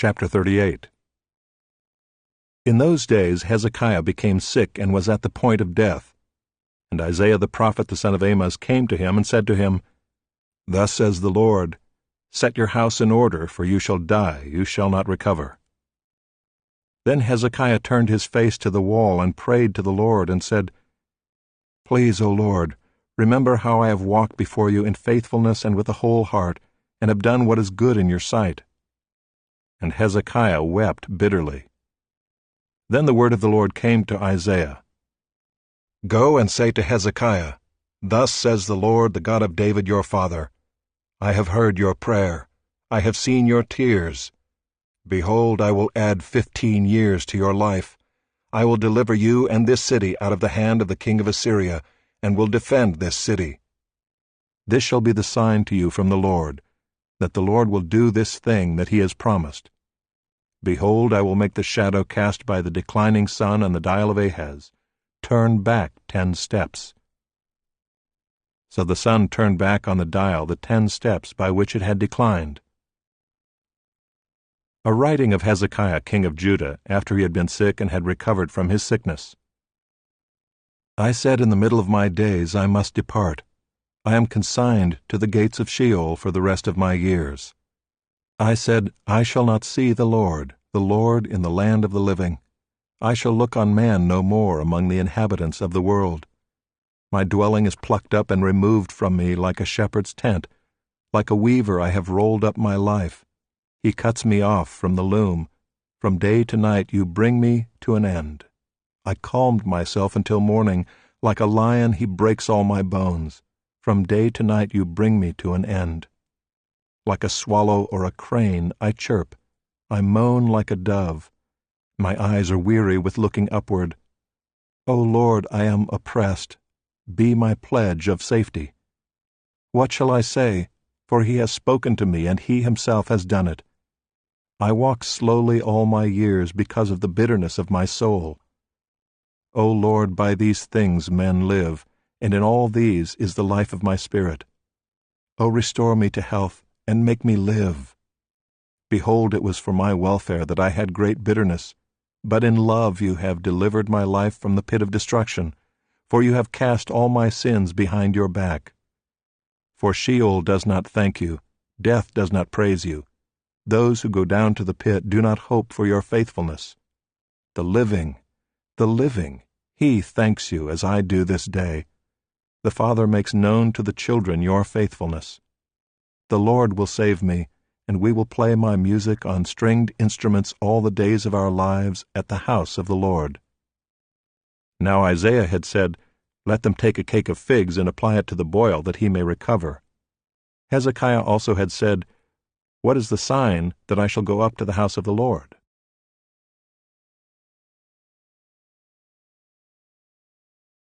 Chapter 38. In those days Hezekiah became sick and was at the point of death. And Isaiah the prophet the son of Amoz came to him and said to him, Thus says the Lord, Set your house in order, for you shall die, you shall not recover. Then Hezekiah turned his face to the wall and prayed to the Lord and said, Please, O Lord, remember how I have walked before you in faithfulness and with a whole heart, and have done what is good in your sight. And Hezekiah wept bitterly. Then the word of the Lord came to Isaiah. Go and say to Hezekiah, Thus says the Lord, the God of David your father, I have heard your prayer, I have seen your tears. Behold, I will add 15 years to your life. I will deliver you and this city out of the hand of the king of Assyria, and will defend this city. This shall be the sign to you from the Lord, that the Lord will do this thing that he has promised. Behold, I will make the shadow cast by the declining sun on the dial of Ahaz turn back 10 steps. So the sun turned back on the dial the 10 steps by which it had declined. A writing of Hezekiah king of Judah after he had been sick and had recovered from his sickness. I said in the middle of my days I must depart. I am consigned to the gates of Sheol for the rest of my years. I said, I shall not see the Lord in the land of the living. I shall look on man no more among the inhabitants of the world. My dwelling is plucked up and removed from me like a shepherd's tent. Like a weaver I have rolled up my life. He cuts me off from the loom. From day to night you bring me to an end. I calmed myself until morning. Like a lion he breaks all my bones. From day to night you bring me to an end. Like a swallow or a crane I chirp. I moan like a dove. My eyes are weary with looking upward. O Lord, I am oppressed. Be my pledge of safety. What shall I say? For he has spoken to me, and he himself has done it. I walk slowly all my years because of the bitterness of my soul. O Lord, by these things men live, and in all these is the life of my spirit. O restore me to health, and make me live. Behold, it was for my welfare that I had great bitterness, but in love you have delivered my life from the pit of destruction, for you have cast all my sins behind your back. For Sheol does not thank you, death does not praise you. Those who go down to the pit do not hope for your faithfulness. The living, he thanks you as I do this day. The Father makes known to the children your faithfulness. The Lord will save me, and we will play my music on stringed instruments all the days of our lives at the house of the Lord. Now Isaiah had said, Let them take a cake of figs and apply it to the boil that he may recover. Hezekiah also had said, What is the sign that I shall go up to the house of the Lord?